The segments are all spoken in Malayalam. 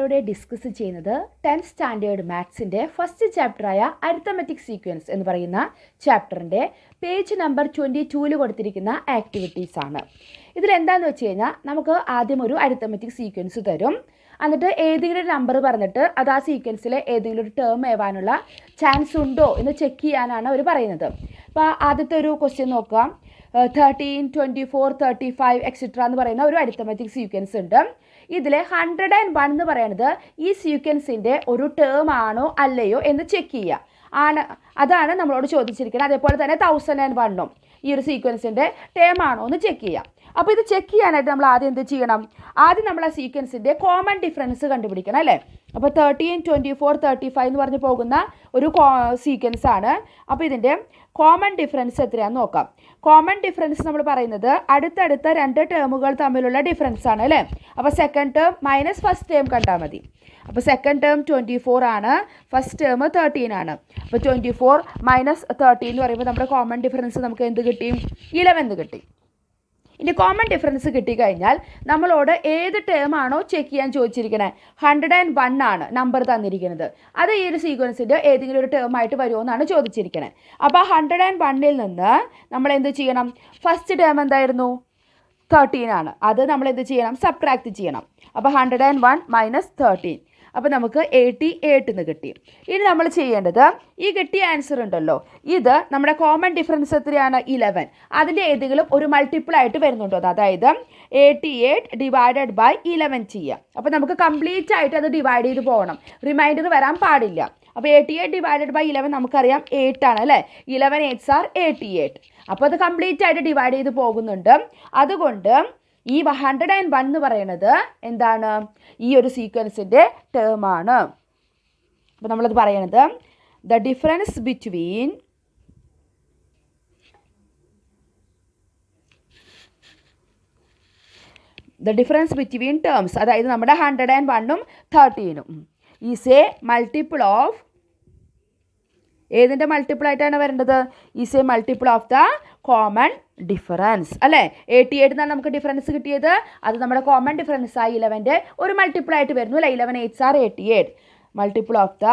നമ്മളിവിടെ ഡിസ്കസ് ചെയ്യുന്നത് 10th സ്റ്റാൻഡേർഡ് മാത്സിൻ്റെ ഫസ്റ്റ് ചാപ്റ്ററായ അരിത്തമെറ്റിക് സീക്വൻസ് എന്ന് പറയുന്ന ചാപ്റ്ററിൻ്റെ പേജ് നമ്പർ 22 കൊടുത്തിരിക്കുന്ന ആക്ടിവിറ്റീസ് ആണ്. ഇതിലെന്താണെന്ന് വെച്ച് കഴിഞ്ഞാൽ നമുക്ക് ആദ്യം ഒരു അരിത്തമെറ്റിക് സീക്വൻസ് തരും. എന്നിട്ട് ഏതെങ്കിലും ഒരു നമ്പർ പറഞ്ഞിട്ട് അത് ആ സീക്വൻസിലെ ഏതെങ്കിലും ഒരു ടേം ആവാനുള്ള ചാൻസ് ഉണ്ടോ എന്ന് ചെക്ക് ചെയ്യാനാണ് അവർ പറയുന്നത്. അപ്പോൾ ആദ്യത്തെ ഒരു ക്വസ്റ്റ്യൻ നോക്കുക. 13, 24, 35 എക്സെട്ര എന്ന് പറയുന്ന ഒരു അരിത്തമെറ്റിക് സീക്വൻസ് ഉണ്ട്. ഇതിൽ 101 എന്ന് പറയുന്നത് ഈ സീക്വൻസിൻ്റെ ഒരു ടേം ആണോ അല്ലയോ എന്ന് ചെക്ക് ചെയ്യുക. അതാണ് നമ്മളോട് ചോദിച്ചിരിക്കുന്നത്. അതേപോലെ തന്നെ 1001 ഈ ഒരു സീക്വൻസിൻ്റെ ടേം ആണോ എന്ന് ചെക്ക് ചെയ്യുക. അപ്പോൾ ഇത് ചെക്ക് ചെയ്യാനായിട്ട് നമ്മൾ ആദ്യം എന്ത് ചെയ്യണം? ആദ്യം നമ്മൾ ആ സീക്വൻസിൻ്റെ കോമൺ ഡിഫറൻസ് കണ്ടുപിടിക്കണം അല്ലേ? അപ്പോൾ 13, 24, 35 എന്ന് പറഞ്ഞ് പോകുന്ന ഒരു സീക്വൻസ് ആണ്. അപ്പോൾ ഇതിൻ്റെ കോമൺ ഡിഫറൻസ് എത്രയാണെന്ന് നോക്കാം. കോമൺ ഡിഫറൻസ് നമ്മൾ പറയുന്നത് അടുത്തടുത്ത രണ്ട് ടേമുകൾ തമ്മിലുള്ള ഡിഫറൻസ് ആണ് അല്ലേ? അപ്പോൾ second term minus first term കണ്ടാൽ മതി. അപ്പോൾ സെക്കൻഡ് ടേം 24 ആണ്, ഫസ്റ്റ് ടേം 13 ആണ്. അപ്പോൾ 24 മൈനസ് 13 എന്ന് പറയുമ്പോൾ നമ്മുടെ കോമൺ ഡിഫറൻസ് നമുക്ക് എന്ത് കിട്ടി? 11 കിട്ടി. ഇനി കോമൺ ഡിഫറൻസ് കിട്ടിക്കഴിഞ്ഞാൽ നമ്മളോട് ഏത് ടേം ആണോ ചെക്ക് ചെയ്യാൻ ചോദിച്ചിരിക്കുന്നത്? 101 ആണ് നമ്പർ തന്നിരിക്കുന്നത്. അത് ഈ ഒരു സീക്വൻസിൻ്റെ ഏതെങ്കിലും ഒരു ടേം ആയിട്ട് വരുമോ എന്നാണ് ചോദിച്ചിരിക്കുന്നത്. അപ്പോൾ 101ൽ നിന്ന് നമ്മൾ എന്ത് ചെയ്യണം? ഫസ്റ്റ് ടേം എന്തായിരുന്നു? 13 ആണ്. അത് നമ്മൾ എന്ത് ചെയ്യണം? സബ്ട്രാക്ട് ചെയ്യണം. അപ്പോൾ 101 മൈനസ് 13, അപ്പോൾ നമുക്ക് 88 എന്ന് കിട്ടി. ഇനി നമ്മൾ ചെയ്യേണ്ടത് ഈ കിട്ടിയ ആൻസർ ഉണ്ടല്ലോ, ഇത് നമ്മുടെ കോമൺ ഡിഫറൻസ് എത്രയാണ്? 11. അതിൻ്റെ ഏതെങ്കിലും ഒരു മൾട്ടിപ്പിൾ ആയിട്ട് വരുന്നുണ്ടോ? അതായത് 88 ഡിവൈഡഡ് ബൈ 11 ചെയ്യാം. അപ്പോൾ നമുക്ക് കംപ്ലീറ്റ് ആയിട്ട് അത് ഡിവൈഡ് ചെയ്ത് പോകണം, റിമൈൻഡർ വരാൻ പാടില്ല. അപ്പോൾ 88 ഡിവൈഡഡ് ബൈ 11 നമുക്കറിയാം 8 ആണ് അല്ലേ? 11 8s are 88. അപ്പോൾ അത് കംപ്ലീറ്റ് ആയിട്ട് ഡിവൈഡ് ചെയ്ത് പോകുന്നുണ്ട്. അതുകൊണ്ട് ഈ 101 എന്ന് പറയുന്നത് എന്താണ്? ഈ ഒരു സീക്വൻസിൻ്റെ ടേം ആണ്. അപ്പോൾ നമ്മളത് പറയണത് ദ ഡിഫറൻസ് ബിറ്റ്വീൻ ടേംസ്, അതായത് നമ്മുടെ 101ഉം 13ഉം ഈസ് എ മൾട്ടിപ്പിൾ ഓഫ്, ഏതിൻ്റെ മൾട്ടിപ്പിൾ ആയിട്ടാണ് വരേണ്ടത്? Is A multiple of the common difference അല്ലേ? 88 എന്നാണ് നമുക്ക് ഡിഫറൻസ് കിട്ടിയത്. അത് നമ്മുടെ കോമൺ ഡിഫറൻസ് ആയി 11ൻ്റെ ഒരു മൾട്ടിപ്പിൾ ആയിട്ട് വരുന്നു അല്ലേ? 11 8s are 88, multiple of the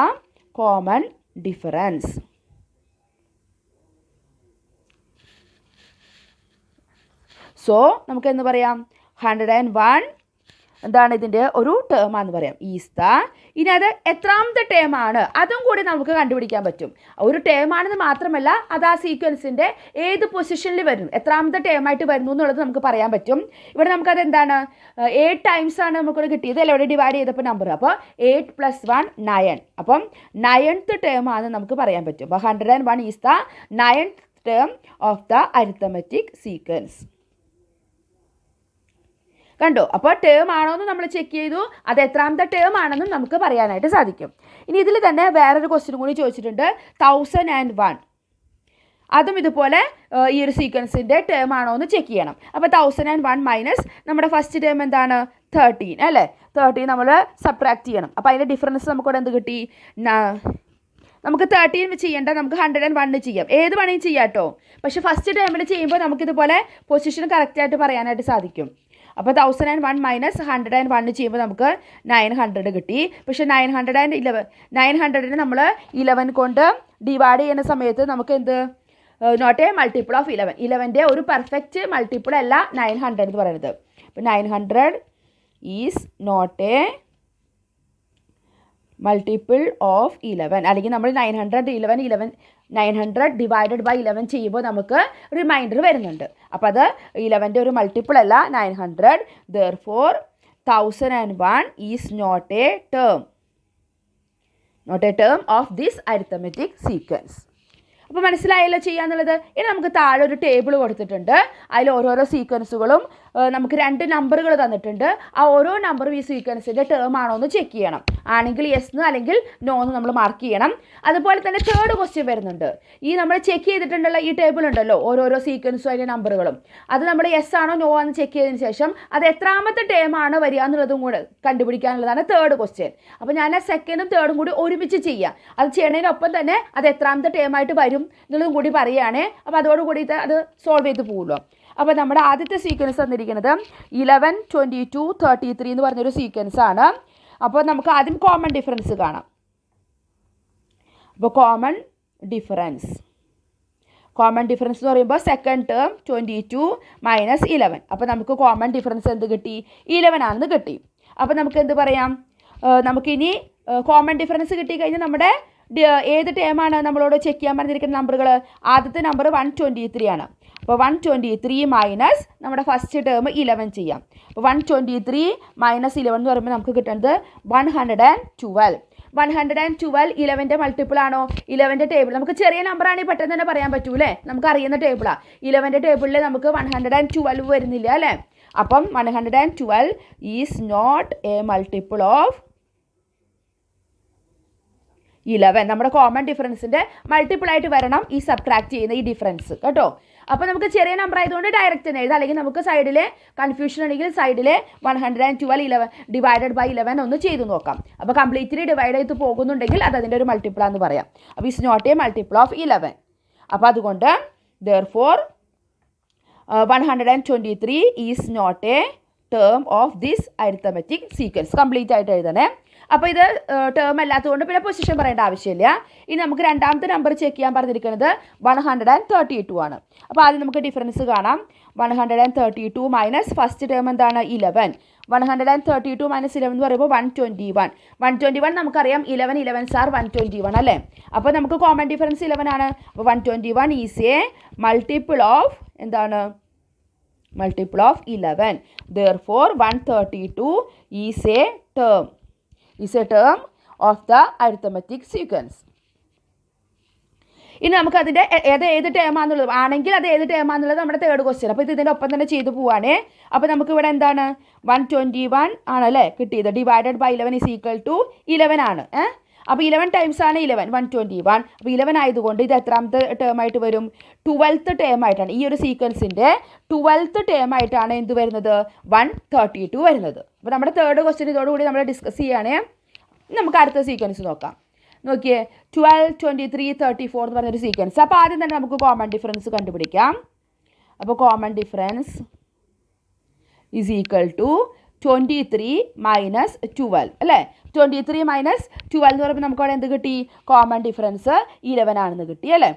common difference. So നമുക്ക് എന്ന് പറയാം 101 എന്താണ് ഇതിൻ്റെ ഒരു ടേമാണെന്ന് പറയാം, ഈസ് ദ. ഇനി അത് എത്രാമത്തെ ടേമാണ് അതും കൂടി നമുക്ക് കണ്ടുപിടിക്കാൻ പറ്റും. ഒരു ടേമാണെന്ന് മാത്രമല്ല, അത് ആ സീക്വൻസിൻ്റെ ഏത് പൊസിഷനിൽ വരും, എത്രാമത്തെ ടേമായിട്ട് വരുന്നു എന്നുള്ളത് നമുക്ക് പറയാൻ പറ്റും. ഇവിടെ നമുക്കത് എന്താണ്? 8 ടൈംസ് ആണ് നമുക്കിവിടെ കിട്ടിയത് അല്ലേ? ഇവിടെ ഡിവൈഡ് ചെയ്തപ്പോൾ നമ്പർ. അപ്പോൾ 8 + 1 9. അപ്പം 9th ടേമാണ് നമുക്ക് പറയാൻ പറ്റും. അപ്പോൾ 101 is the 9th term of the arithmetic sequence. കണ്ടോ? അപ്പോൾ ടേം ആണോ എന്ന് നമ്മൾ ചെക്ക് ചെയ്തു, അത് എത്രാമത്തെ ടേം ആണെന്നും നമുക്ക് പറയാനായിട്ട് സാധിക്കും. ഇനി ഇതിൽ തന്നെ വേറൊരു ക്വസ്റ്റ്യൻ കൂടി ചോദിച്ചിട്ടുണ്ട്, 1001. അതും ഇതുപോലെ ഈ ഒരു സീക്വൻസിൻ്റെ ടേം ആണോ എന്ന് ചെക്ക് ചെയ്യണം. അപ്പോൾ 1001 മൈനസ് നമ്മുടെ ഫസ്റ്റ് ടേം എന്താണ്? 13 അല്ലേ? 13 നമ്മൾ സബ്ട്രാക്ട് ചെയ്യണം. അപ്പോൾ അതിൻ്റെ ഡിഫറൻസ് നമുക്കിവിടെ എന്ത് കിട്ടി? നമുക്ക് 13 ചെയ്യേണ്ട, നമുക്ക് 101 ചെയ്യാം. ഏത് വേണമെങ്കിൽ ചെയ്യാം കേട്ടോ. പക്ഷേ ഫസ്റ്റ് ടേമിൽ ചെയ്യുമ്പോൾ നമുക്കിതുപോലെ പൊസിഷൻ കറക്റ്റായിട്ട് പറയാനായിട്ട് സാധിക്കും. അപ്പോൾ 1001 മൈനസ് 101 ചെയ്യുമ്പോൾ നമുക്ക് 900 കിട്ടി. പക്ഷേ 900നെ നമ്മൾ 11 കൊണ്ട് ഡിവൈഡ് ചെയ്യുന്ന സമയത്ത് നമുക്ക് എന്ത്? Not a multiple of 11. 11ൻ്റെ ഒരു പെർഫെക്റ്റ് മൾട്ടിപ്പിൾ അല്ല 900 എന്ന് പറയുന്നത്. അപ്പോൾ 900 is not a multiple of 11. അല്ലെങ്കിൽ നമ്മൾ 900 ഡിവൈഡഡ് ബൈ 11 ചെയ്യുമ്പോൾ നമുക്ക് റിമൈൻഡർ വരുന്നുണ്ട്. അപ്പോൾ അത് 11ൻ്റെ ഒരു മൾട്ടിപ്പിൾ അല്ല 900. Therefore 1001 is not a term of this arithmetic sequence. അപ്പോൾ മനസ്സിലായല്ലോ ചെയ്യാന്നുള്ളത്. ഇനി നമുക്ക് താഴെ ഒരു ടേബിൾ കൊടുത്തിട്ടുണ്ട്. അതിൽ ഓരോരോ സീക്വൻസുകളും നമുക്ക് 2 നമ്പറുകൾ തന്നിട്ടുണ്ട്. ആ ഓരോ നമ്പറും ഈ സീക്വൻസിൻ്റെ ടേം ആണോ എന്ന് ചെക്ക് ചെയ്യണം. ആണെങ്കിൽ യെസ് എന്ന് അല്ലെങ്കിൽ നോ എന്ന് നമ്മൾ മാർക്ക് ചെയ്യണം. അതുപോലെ തന്നെ തേർഡ് ക്വസ്റ്റ്യൻ വരുന്നുണ്ട്. ഈ നമ്മൾ ചെക്ക് ചെയ്തിട്ടുണ്ടല്ലോ ഈ ടേബിൾ ഉണ്ടല്ലോ, ഓരോരോ സീക്വൻസും അതിൻ്റെ നമ്പറുകളും, അത് നമ്മൾ യെസ് ആണോ നോ ആണെന്ന് ചെക്ക് ചെയ്തതിന് ശേഷം അത് എത്രാമത്തെ ടേം ആണ് വരിക എന്നുള്ളതും കൂടെ കണ്ടുപിടിക്കാനുള്ളതാണ് തേർഡ് ക്വസ്റ്റ്യൻ. അപ്പോൾ ഞാൻ ആ സെക്കൻഡും തേർഡും കൂടി ഒരുമിച്ച് ചെയ്യാം. അത് ചെയ്യണതിനൊപ്പം തന്നെ അത് എത്രാമത്തെ ടേമായിട്ട് വരും എന്നുള്ളതും കൂടി പറയുകയാണേ. അപ്പോൾ അതോടുകൂടി അത് സോൾവ് ചെയ്ത് പോകുമല്ലോ. അപ്പോൾ നമ്മുടെ ആദ്യത്തെ സീക്വൻസ് തന്നിരിക്കുന്നത് 11, 22, 33 എന്ന് പറഞ്ഞൊരു സീക്വൻസാണ്. അപ്പോൾ നമുക്ക് ആദ്യം കോമൺ ഡിഫറൻസ് കാണാം. അപ്പോൾ കോമൺ ഡിഫറൻസ് എന്ന് പറയുമ്പോൾ സെക്കൻഡ് ടേം 22 മൈനസ് 11. അപ്പോൾ നമുക്ക് കോമൺ ഡിഫറൻസ് എന്ത് കിട്ടി? 11 ആണെന്ന് കിട്ടി. അപ്പോൾ നമുക്ക് എന്ത് പറയാം? നമുക്കിനി കോമൺ ഡിഫറൻസ് കിട്ടിക്കഴിഞ്ഞാൽ നമ്മുടെ ഏത് ടേമാണ് നമ്മളോട് ചെക്ക് ചെയ്യാൻ പറഞ്ഞിരിക്കുന്ന നമ്പറുകൾ? ആദ്യത്തെ നമ്പർ 123 ആണ്. അപ്പോൾ 123 മൈനസ് നമ്മുടെ ഫസ്റ്റ് ടേം 11 ചെയ്യാം. അപ്പോൾ 123 മൈനസ് 11 എന്ന് പറയുമ്പോൾ നമുക്ക് കിട്ടുന്നത് 112. 112 11ൻ്റെ മൾട്ടിപ്പിൾ ആണോ? 11ൻ്റെ ടേബിൾ നമുക്ക് ചെറിയ നമ്പറാണെങ്കിൽ പെട്ടെന്ന് തന്നെ പറയാൻ പറ്റൂലേ, നമുക്ക് അറിയുന്ന ടേബിളാണ്. 11ൻ്റെ ടേബിളിൽ നമുക്ക് 112 വരുന്നില്ല അല്ലേ? അപ്പം 112 is not a multiple of 11. നമ്മുടെ കോമൺ ഡിഫറൻസിൻ്റെ മൾട്ടിപ്പിൾ ആയിട്ട് വരണം ഈ സബ്ട്രാക്ട് ചെയ്യുന്ന ഈ ഡിഫറൻസ് കേട്ടോ. അപ്പോൾ നമുക്ക് ചെറിയ നമ്പർ ആയതുകൊണ്ട് ഡയറക്റ്റ് തന്നെ എഴുതാം, അല്ലെങ്കിൽ നമുക്ക് സൈഡിലെ കൺഫ്യൂഷൻ ഉണ്ടെങ്കിൽ സൈഡിലെ 112 ഡിവൈഡഡ് ബൈ 11 ഒന്ന് ചെയ്ത് നോക്കാം. അപ്പോൾ കംപ്ലീറ്റ്ലി ഡിവൈഡ് ചെയ്ത് പോകുന്നുണ്ടെങ്കിൽ അത് അതിൻ്റെ ഒരു മൾട്ടിപ്പിളാന്ന് പറയാം. അപ്പോൾ is not a multiple of 11. അപ്പോൾ അതുകൊണ്ട് therefore 123 is not a term of this arithmetic sequence. Complete ആയിട്ട് എഴുതണേ. അപ്പോൾ ഇത് ടേം അല്ലാത്തതുകൊണ്ട് പിന്നെ പൊസിഷൻ പറയേണ്ട ആവശ്യമില്ല. ഇനി നമുക്ക് രണ്ടാമത്തെ നമ്പർ ചെക്ക് ചെയ്യാൻ പറഞ്ഞിരിക്കുന്നത് 132 ആണ്. അപ്പോൾ ആദ്യം നമുക്ക് ഡിഫറൻസ് കാണാം. 132 മൈനസ് ഫസ്റ്റ് ടേം എന്താണ്? 11. 132 മൈനസ് 11 എന്ന് പറയുമ്പോൾ 121. 121 നമുക്കറിയാം 11 സാർ 121 അല്ലേ? അപ്പോൾ നമുക്ക് കോമൺ ഡിഫറൻസ് 11 ആണ്. അപ്പോൾ 121 ഈസ് എ മൾട്ടിപ്പിൾ ഓഫ് എന്താണ്? Multiple of 11. Therefore 132 is A term of the arithmetic sequence. ഇനി നമുക്ക് അതിൻ്റെ ഏത് ടേമാണെന്നുള്ളത് ആണെങ്കിൽ അത് ഏത് ടേമാണെന്നുള്ളത് നമ്മുടെ തേർഡ് ക്വസ്റ്റ്യൻ. അപ്പോൾ ഇതിൻ്റെ ഒപ്പം തന്നെ ചെയ്തു പോവാണേ. അപ്പോൾ നമുക്ക് ഇവിടെ എന്താണ്? 121 ആണല്ലേ കിട്ടിയത്. Divided by 11 is equal to 11 ആണ്. അപ്പോൾ 11 ടൈംസ് ആണ് 11, 121. അപ്പോൾ 11 ആയതുകൊണ്ട് ഇത് എത്രാമത്തെ ടേം ആയിട്ട് വരും? 12th ടേം ആയിട്ടാണ്. ഈ ഒരു സീക്വൻസിൻ്റെ 12th ടേം ആയിട്ടാണ് എന്ത് വരുന്നത്? 132 വരുന്നത്. അപ്പോൾ നമ്മുടെ തേർഡ് ക്വസ്റ്റ്യൻ ഇതോടുകൂടി നമ്മൾ ഡിസ്കസ് ചെയ്യുകയാണേ. നമുക്ക് അടുത്ത സീക്വൻസ് നോക്കാം. നോക്കിയേ, 12, 23, 34 എന്ന് പറഞ്ഞൊരു സീക്വൻസ്. അപ്പോൾ ആദ്യം തന്നെ നമുക്ക് കോമൺ ഡിഫറൻസ് കണ്ടുപിടിക്കാം. അപ്പോൾ common difference is equal to 23 minus 12 അല്ലേ? 23 മൈനസ് 12 എന്ന് പറയുമ്പോൾ നമുക്ക് അവിടെ എന്ത് കിട്ടി? കോമൺ ഡിഫറൻസ് 11 ആണെന്ന് കിട്ടി അല്ലേ?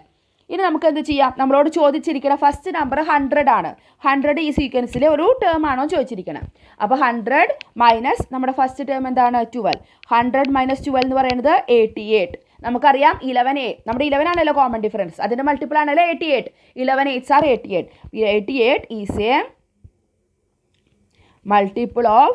ഇനി നമുക്ക് എന്ത് ചെയ്യാം? നമ്മളോട് ചോദിച്ചിരിക്കുന്ന ഫസ്റ്റ് നമ്പർ 100 ആണ്. 100 ഈ സീക്വൻസിലെ ഒരു ടേം ആണോ ചോദിച്ചിരിക്കണം. അപ്പോൾ 100 മൈനസ് നമ്മുടെ ഫസ്റ്റ് ടേം എന്താണ്? 12. 100 മൈനസ് 12 എന്ന് പറയുന്നത് 88. നമുക്കറിയാം 11 നമ്മുടെ 11 ആണല്ലോ കോമൺ ഡിഫറൻസ്, അതിൻ്റെ മൾട്ടിപ്പിൾ ആണല്ലോ 88. 11 8s are 88. 88 is A multiple of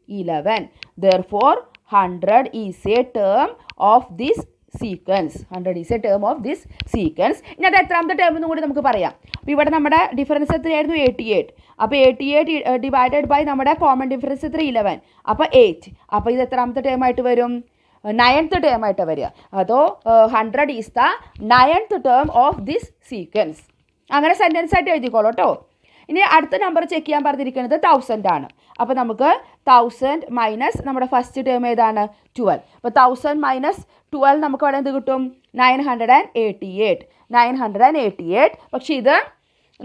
11. Therefore 100 is a term of this sequence. 100 is a term of this sequence. ഇനി അത് എത്രാമത്തെ ടേം എന്നും കൂടി നമുക്ക് പറയാം. അപ്പോൾ ഇവിടെ നമ്മുടെ ഡിഫറൻസ് എത്രയായിരുന്നു? 88. അപ്പോൾ 88 ഡിവൈഡഡ് ബൈ നമ്മുടെ കോമൺ ഡിഫറൻസ് എത്ര? 11. അപ്പോൾ 8. അപ്പോൾ ഇത് എത്രാമത്തെ ടേം ആയിട്ട് വരും? 9th ടേം ആയിട്ട് വരിക. അതോ 100 is the 9th term of this sequence. അങ്ങനെ സെൻറ്റൻസ് ആയിട്ട് എഴുതിക്കോളൂ കേട്ടോ. ഇനി അടുത്ത നമ്പർ ചെക്ക് ചെയ്യാൻ പറഞ്ഞിരിക്കുന്നത് 1000 ആണ്. അപ്പോൾ നമുക്ക് 1000 മൈനസ് നമ്മുടെ ഫസ്റ്റ് ടേം ഏതാണ്? 12. അപ്പോൾ 1000 മൈനസ് 12 നമുക്ക് അവിടെ എന്ത് കിട്ടും? 988. പക്ഷേ ഇത്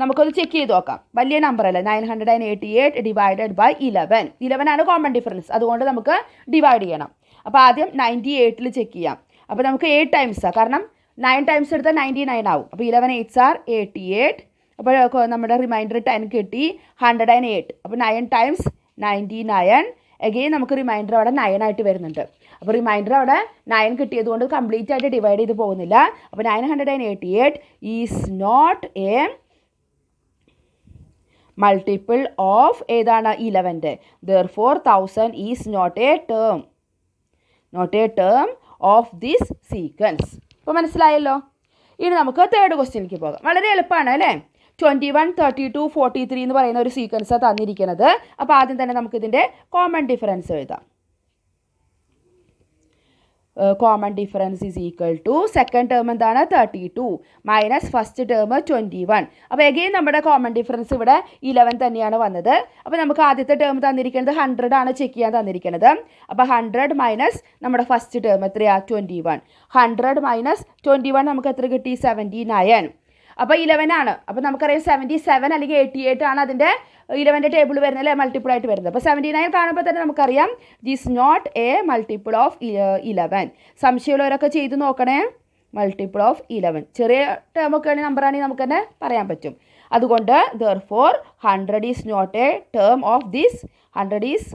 നമുക്കൊന്ന് ചെക്ക് ചെയ്ത് നോക്കാം. വലിയ നമ്പർ അല്ലേ? 988 ഡിവൈഡഡ് ബൈ 11. 11 ആണ് കോമൺ ഡിഫറൻസ്, അതുകൊണ്ട് നമുക്ക് ഡിവൈഡ് ചെയ്യണം. അപ്പോൾ ആദ്യം 98 ചെക്ക് ചെയ്യാം. അപ്പോൾ നമുക്ക് 8 ടൈംസാണ്, കാരണം 9 ടൈംസ് എടുത്താൽ 99 ആവും. അപ്പോൾ 11 8s are 88. അപ്പോൾ നമ്മുടെ റിമൈൻഡർ 10 കിട്ടി. 108. അപ്പോൾ 9 ടൈംസ് 99. എഗെയിൻ നമുക്ക് റിമൈൻഡർ അവിടെ 9 ആയിട്ട് വരുന്നുണ്ട്. അപ്പോൾ റിമൈൻഡർ അവിടെ 9 കിട്ടിയത് കൊണ്ട് കംപ്ലീറ്റ് ആയിട്ട് ഡിവൈഡ് ചെയ്ത് പോകുന്നില്ല. അപ്പോൾ 988 is not a multiple of ഏതാണ്? 11. Therefore 1000 is not a term of this sequence. അപ്പോൾ മനസ്സിലായല്ലോ. ഇനി നമുക്ക് തേർഡ് ക്വസ്റ്റ്യനിലേക്ക് പോകാം. വളരെ എളുപ്പമാണ് അല്ലേ? 21, 32, 43 എന്ന് പറയുന്ന ഒരു സീക്വൻസാണ് തന്നിരിക്കുന്നത്. അപ്പോൾ ആദ്യം തന്നെ നമുക്കിതിൻ്റെ കോമൺ ഡിഫറൻസ് എഴുതാം. Common difference is equal to second term എന്താണ്? 32 മൈനസ് ഫസ്റ്റ് ടേം 21. അപ്പോൾ എഗെയിൻ നമ്മുടെ കോമൺ ഡിഫറൻസ് ഇവിടെ 11 തന്നെയാണ് വന്നത്. അപ്പോൾ നമുക്ക് ആദ്യത്തെ ടേം തന്നിരിക്കുന്നത് 100 ആണ് ചെക്ക് ചെയ്യാൻ തന്നിരിക്കുന്നത്. അപ്പോൾ 100 മൈനസ് നമ്മുടെ ഫസ്റ്റ് ടേം എത്രയാണ്? 21. 100 മൈനസ് 21 നമുക്ക് എത്ര കിട്ടി? 79. അപ്പോൾ 11 ആണ്. അപ്പോൾ നമുക്കറിയാം 77 അല്ലെങ്കിൽ 88 ആണ് അതിൻ്റെ 11ൻ്റെ ടേബിൾ വരുന്നത് അല്ലേ, മൾട്ടിപ്പിൾ ആയിട്ട് വരുന്നത്. അപ്പോൾ 79 കാണുമ്പോൾ തന്നെ നമുക്കറിയാം this not a multiple of 11. സംശയമുള്ളവരൊക്കെ ചെയ്ത് നോക്കണേ. മൾട്ടിപ്പിൾ ഓഫ് 11 ചെറിയ ടേമൊക്കെ ആണെങ്കിൽ നമ്പറാണെങ്കിൽ നമുക്ക് തന്നെ പറയാൻ പറ്റും. അതുകൊണ്ട് therefore 100 is not a term of this 100 is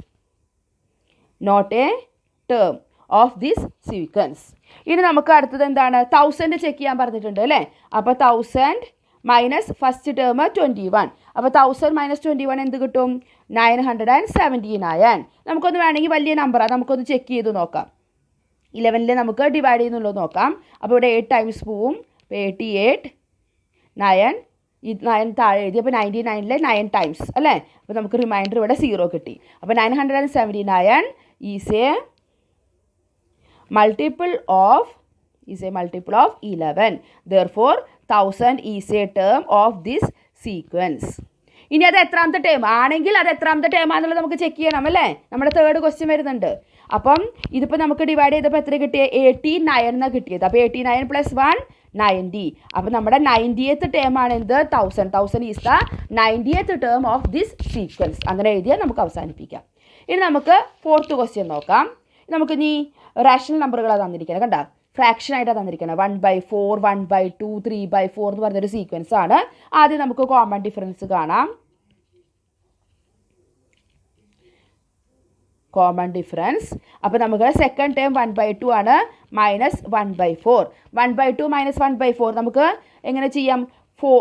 not a term of this sequence. ഇനി നമുക്ക് അടുത്തത് എന്താണ്, 1000 ചെക്ക് ചെയ്യാൻ പറഞ്ഞിട്ടുണ്ട് അല്ലേ. അപ്പോൾ 1000 മൈനസ് ഫസ്റ്റ് ടേം 21. അപ്പോൾ 1000 മൈനസ് 21 എന്ത് കിട്ടും, 979. നമുക്കൊന്ന് വേണമെങ്കിൽ വലിയ നമ്പറാണ്, നമുക്കൊന്ന് ചെക്ക് ചെയ്ത് നോക്കാം. 11 നമുക്ക് ഡിവൈഡ് ചെയ്യുന്നുള്ളത് നോക്കാം. അപ്പോൾ ഇവിടെ 8 ടൈംസ് പോവും. അപ്പോൾ 88 9 ഈ 9 താഴെ എഴുതി. അപ്പോൾ 99 9 ടൈംസ് അല്ലേ. അപ്പോൾ നമുക്ക് റിമൈൻഡർ ഇവിടെ 0 കിട്ടി. അപ്പോൾ 979 is A multiple of 11. Therefore 1000 is a term of this sequence. ഇനി അത് എത്രാമത്തെ ടേം ആണെങ്കിൽ അത് എത്രാമത്തെ ടേം ആണെന്നുള്ളത് നമുക്ക് ചെക്ക് ചെയ്യണം അല്ലേ. നമ്മുടെ തേർഡ് ക്വസ്റ്റ്യൻ വരുന്നുണ്ട്. അപ്പം ഇതിപ്പോൾ നമുക്ക് ഡിവൈഡ് ചെയ്തപ്പോൾ എത്ര കിട്ടിയത്, 89 എന്നാണ് കിട്ടിയത്. അപ്പോൾ 89 + 1 90. അപ്പോൾ നമ്മുടെ 90th ടേം ആണ് എന്ത്, 1000 is the 90th term of this sequence. അങ്ങനെ എഴുതിയാൽ നമുക്ക് അവസാനിപ്പിക്കാം. ഇനി നമുക്ക് ഫോർത്ത് ക്വസ്റ്റ്യൻ നോക്കാം. നമുക്ക് ഇനി റാഷണൽ നമ്പറുകളാണ് തന്നിരിക്കുന്നത്, കണ്ട ഫ്രാക്ഷൻ ആയിട്ടാണ് തന്നിരിക്കുന്നത്. 1/4 1/2 3/4 എന്ന് പറഞ്ഞൊരു സീക്വൻസ് ആണ്. ആദ്യം നമുക്ക് കോമൺ ഡിഫറൻസ് കാണാം. കോമൺ ഡിഫറൻസ് അപ്പോൾ നമുക്ക് സെക്കൻഡ് ടേം 1/2 ആണ്, -1/4. 1/2 - 1/4 നമുക്ക് എങ്ങനെ ചെയ്യാം,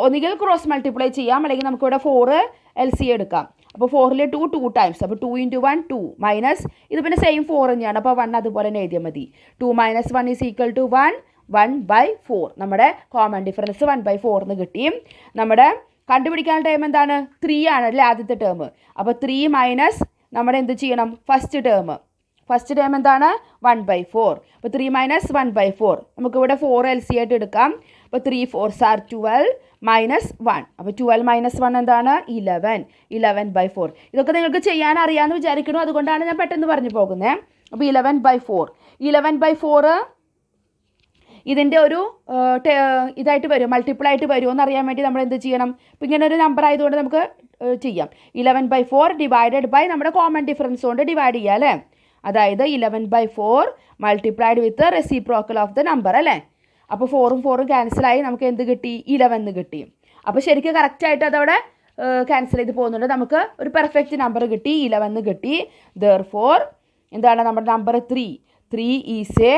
ഒന്നുകിൽ ക്രോസ് മൾട്ടിപ്ലൈ ചെയ്യാം, അല്ലെങ്കിൽ നമുക്കിവിടെ 4 LCM എടുക്കാം. അപ്പോൾ 4ൽ 2 ടൈംസ്. അപ്പോൾ 2 × 1 2 മൈനസ് ഇത് പിന്നെ സെയിം 4 തന്നെയാണ്. അപ്പോൾ 1 അതുപോലെ തന്നെ എഴുതിയാൽ മതി. 2 - 1 = 1 1/4. നമ്മുടെ കോമൺ ഡിഫറൻസ് 1/4 എന്ന് കിട്ടി. നമ്മുടെ കണ്ടുപിടിക്കാൻ ടൈം എന്താണ്, 3 ആണ് അല്ലേ ആദ്യത്തെ ടേം. അപ്പോൾ 3 മൈനസ് നമ്മുടെ എന്ത് ചെയ്യണം, ഫസ്റ്റ് ടേം എന്താണ് 1/4. അപ്പോൾ 3 - 1/4 നമുക്കിവിടെ 4 LCM ആയിട്ട് എടുക്കാം. അപ്പോൾ 3 4s are 12 -1. അപ്പോൾ 12 - 1 എന്താണ് 11. 11/4. ഇതൊക്കെ നിങ്ങൾക്ക് ചെയ്യാൻ അറിയാമെന്ന് വിചാരിക്കുന്നു, അതുകൊണ്ടാണ് ഞാൻ പെട്ടെന്ന് പറഞ്ഞു പോകുന്നത്. അപ്പോൾ 11/4 11/4 ഇതിൻ്റെ ഒരു ഇതായിട്ട് വരും, മൾട്ടിപ്പിൾ ആയിട്ട് വരുമോ എന്ന് അറിയാൻ വേണ്ടി നമ്മൾ എന്ത് ചെയ്യണം, ഇപ്പോൾ ഇങ്ങനെ ഒരു നമ്പർ ആയതുകൊണ്ട് നമുക്ക് ചെയ്യാം. 11/4 ഡിവൈഡഡ് ബൈ നമ്മുടെ കോമൺ ഡിഫറൻസ് കൊണ്ട് ഡിവൈഡ് ചെയ്യാം അല്ലേ. അതായത് 11/4 multiplied with reciprocal of the number അല്ലേ. അപ്പോൾ 4ഉം 4ഉം ക്യാൻസലായി നമുക്ക് എന്ത് കിട്ടി, 11 കിട്ടി. അപ്പോൾ ശരിക്കും കറക്റ്റായിട്ട് അതവിടെ ക്യാൻസൽ ചെയ്ത് പോകുന്നുണ്ട്. നമുക്ക് ഒരു പെർഫെക്റ്റ് നമ്പർ കിട്ടി, 11 കിട്ടി. therefore എന്താണ് നമ്മുടെ number 3 is A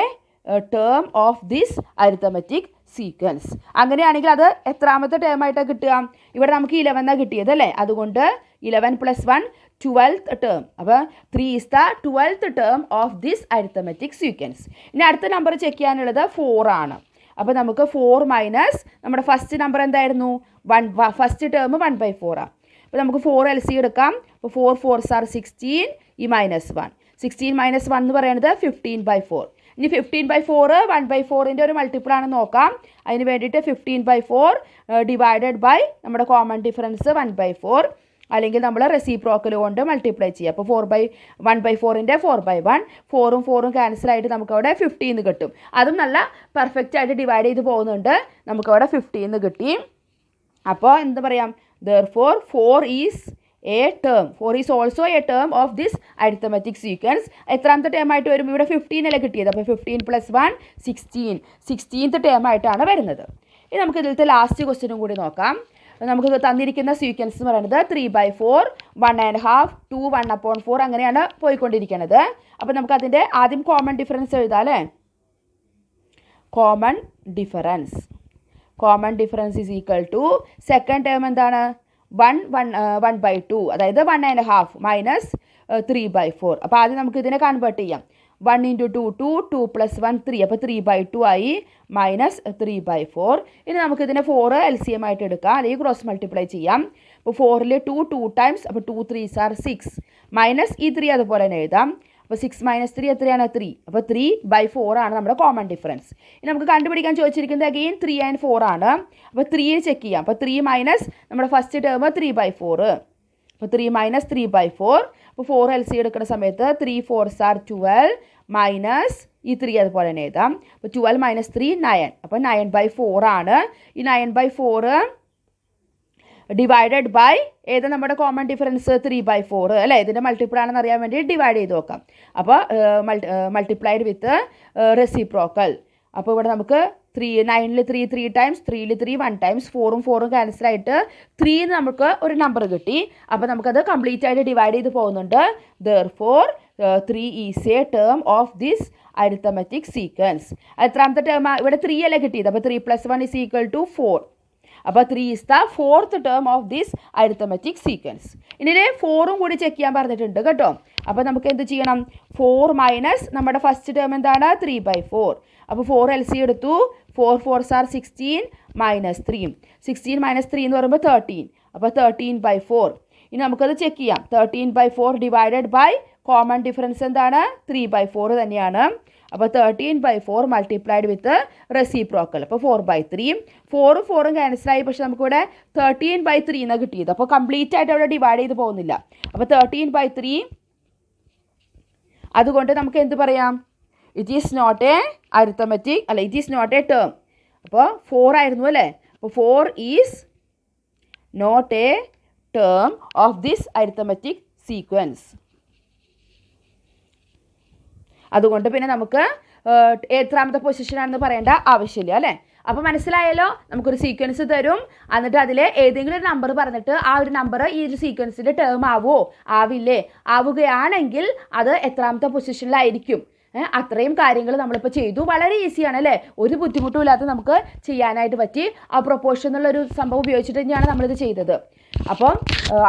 term of this arithmetic sequence. അങ്ങനെയാണെങ്കിൽ അത് എത്രാമത്തെ ടേം ആയിട്ടാണ് കിട്ടുക, ഇവിടെ നമുക്ക് 11 കിട്ടിയത് അല്ലേ. അതുകൊണ്ട് 11 + 1 12th ടേം. അപ്പോൾ 3 is the 12th term of this arithmetic sequence. ഇനി അടുത്ത നമ്പർ ചെക്ക് ചെയ്യാനുള്ളത് 4 ആണ്. അപ്പോൾ നമുക്ക് 4 മൈനസ് നമ്മുടെ ഫസ്റ്റ് നമ്പർ എന്തായിരുന്നു, ഫസ്റ്റ് ടേം 1/4 ആണ്. അപ്പോൾ നമുക്ക് 4 LCM എടുക്കാം. അപ്പോൾ 4 4s are 16 ഈ -1. 16 - 1 എന്ന് പറയുന്നത് 15/4. ഇനി 15/4 1/4ൻ്റെ ഒരു മൾട്ടിപ്പിൾ ആണെന്ന് നോക്കാം. അതിന് വേണ്ടിയിട്ട് 15/4 ഡിവൈഡഡ് ബൈ നമ്മുടെ കോമൺ ഡിഫറൻസ് 1/4, അല്ലെങ്കിൽ നമ്മൾ റെസിപ്രോക്കൽ കൊണ്ട് മൾട്ടിപ്ലൈ ചെയ്യുക. അപ്പോൾ 1/4ൻ്റെ 4/1 4ഉം 4ഉം ക്യാൻസലായിട്ട് നമുക്കവിടെ 15 കിട്ടും. അതും നല്ല പെർഫെക്റ്റ് ആയിട്ട് ഡിവൈഡ് ചെയ്ത് പോകുന്നുണ്ട്. നമുക്കവിടെ 15 കിട്ടി. അപ്പോൾ എന്താ പറയാം, therefore 4 is A term, 4 is also A term of this arithmetic sequence. എത്രാമത്തെ ടേം ആയിട്ട് വരും, ഇവിടെ 15 അല്ലേ കിട്ടിയത്. അപ്പോൾ 15 + 1 16th ടേം ആയിട്ടാണ് വരുന്നത്. ഇനി നമുക്ക് ഇതിലത്തെ ലാസ്റ്റ് ക്വസ്റ്റ്യനും കൂടി നോക്കാം. നമുക്ക് തന്നിരിക്കുന്ന സീക്വൻസ് എന്ന് പറയുന്നത് 3/4 1.5 2 1/4 അങ്ങനെയാണ് പോയിക്കൊണ്ടിരിക്കുന്നത്. അപ്പോൾ നമുക്ക് അതിൻ്റെ ആദ്യം കോമൺ ഡിഫറൻസ് എഴുതാം അല്ലേ. Common difference is equal to second term എന്താണ് 1/2, അതായത് 1.5 മൈനസ് 3/4. അപ്പോൾ ആദ്യം നമുക്ക് ഇതിനെ കൺവേർട്ട് ചെയ്യാം. 1 × 2 2 2 + 1 3. അപ്പോൾ 3/2 ആയി -3/4. ഇനി നമുക്കിതിനെ 4 LCM ആയിട്ട് എടുക്കാം, അല്ലെങ്കിൽ ക്രോസ് മൾട്ടിപ്ലൈ ചെയ്യാം. അപ്പോൾ 4ൽ 2 ടൈംസ്. അപ്പോൾ 2 3s are 6 മൈനസ് ഈ 3 അതുപോലെ തന്നെ എഴുതാം. അപ്പോൾ 6 - 3 എത്രയാണ് 3. അപ്പോൾ 3/4 ആണ് നമ്മുടെ കോമൺ ഡിഫറൻസ്. ഇനി നമുക്ക് കണ്ടുപിടിക്കാൻ ചോദിച്ചിരിക്കുന്നത് അഗെയിൻ 3 and 4 ആണ്. അപ്പോൾ 3 ചെക്ക് ചെയ്യാം. അപ്പോൾ 3 മൈനസ് നമ്മുടെ ഫസ്റ്റ് ടേം 3/4. അപ്പോൾ 3 മൈനസ് 3/4. അപ്പോൾ 4 LC എടുക്കുന്ന സമയത്ത് 3 4s are 12 മൈനസ് ഈ 3 അതുപോലെ തന്നെ എഴുതാം. അപ്പോൾ 12 മൈനസ് 3 9. അപ്പോൾ 9/4 ആണ്. ഈ 9/4 ഡിവൈഡഡ് ബൈ ഏത് നമ്മുടെ കോമൺ ഡിഫറൻസ് 3/4 അല്ലേ, ഇതിൻ്റെ മൾട്ടിപ്പിൾ ആണെന്ന് അറിയാൻ വേണ്ടി ഡിവൈഡ് ചെയ്ത് നോക്കാം. അപ്പോൾ മൾട്ടിപ്ലൈഡ് വിത്ത് റെസിപ്രോക്കൽ. അപ്പോൾ ഇവിടെ നമുക്ക് 9ൽ 3 ടൈംസ്, 3ൽ 3 1 ടൈംസ്, 4ഉം 4ഉം ക്യാൻസൽ ആയിട്ട് 3 നമുക്ക് ഒരു നമ്പർ കിട്ടി. അപ്പോൾ നമുക്കത് കംപ്ലീറ്റ് ആയിട്ട് ഡിവൈഡ് ചെയ്ത് പോകുന്നുണ്ട്. Therefore 3 is A term of this arithmetic sequence. എത്രാമത്തെ ടേം ഇവിടെ 3 അല്ലേ കിട്ടിയത്, അപ്പോൾ 3 + 1 = 4. അപ്പോൾ 3 is the 4th term of this arithmetic sequence. ഇനി 4ഉം കൂടി ചെക്ക് ചെയ്യാൻ പറഞ്ഞിട്ടുണ്ട് കേട്ടോ. അപ്പോൾ നമുക്ക് എന്ത് ചെയ്യണം, 4 മൈനസ് നമ്മുടെ ഫസ്റ്റ് ടേം എന്താണ് 3/4. അപ്പോൾ 4 LC എടുത്തു. 4 4s are 16 മൈനസ് 3. 16 മൈനസ് 3 എന്ന് പറയുമ്പോൾ 13. അപ്പോൾ 13/4. ഇനി നമുക്കത് ചെക്ക് ചെയ്യാം. 13/4 ഡിവൈഡഡ് ബൈ കോമൺ ഡിഫറൻസ് എന്താണ് 3/4 തന്നെയാണ്. അപ്പോൾ 13/4 മൾട്ടിപ്ലൈഡ് വിത്ത് റെസിപ്രോക്കൽ. അപ്പോൾ 4/3. 4ഉം 4ഉം ക്യാൻസലായി, പക്ഷെ നമുക്കിവിടെ 13/3 എന്നാണ് കിട്ടിയത്. അപ്പോൾ കംപ്ലീറ്റ് ആയിട്ട് അവിടെ ഡിവൈഡ് ചെയ്ത് പോകുന്നില്ല. അപ്പോൾ 13/3 അതുകൊണ്ട് നമുക്ക് എന്ത് പറയാം, it is not a arithmetic അല്ല, it is not a term. അപ്പോൾ 4 ആയിരുന്നു അല്ലേ. അപ്പോൾ 4 is not a term of this arithmetic sequence. അതുകൊണ്ട് പിന്നെ നമുക്ക് എത്രാമത്തെ പൊസിഷനാണെന്ന് പറയേണ്ട ആവശ്യമില്ല അല്ലേ. അപ്പോൾ മനസ്സിലായല്ലോ, നമുക്കൊരു സീക്വൻസ് തരും, എന്നിട്ട് അതിൽ ഏതെങ്കിലും ഒരു നമ്പർ പറഞ്ഞിട്ട് ആ ഒരു നമ്പർ ഈ ഒരു സീക്വൻസിൻ്റെ ടേം ആവോ ആവില്ലേ, ആവുകയാണെങ്കിൽ അത് എത്രാമത്തെ പൊസിഷനിലായിരിക്കും. അത്രയും കാര്യങ്ങൾ നമ്മളിപ്പോൾ ചെയ്തു. വളരെ ഈസിയാണ് അല്ലേ, ഒരു ബുദ്ധിമുട്ടും ഇല്ലാതെ നമുക്ക് ചെയ്യാനായിട്ട് പറ്റി. ആ പ്രൊപ്പോർഷൻ എന്നുള്ളൊരു സംഭവം ഉപയോഗിച്ചിട്ട് തന്നെയാണ് നമ്മളിത് ചെയ്തത്. അപ്പം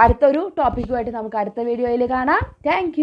അടുത്തൊരു ടോപ്പിക്കുമായിട്ട് നമുക്ക് അടുത്ത വീഡിയോയിൽ കാണാം. താങ്ക്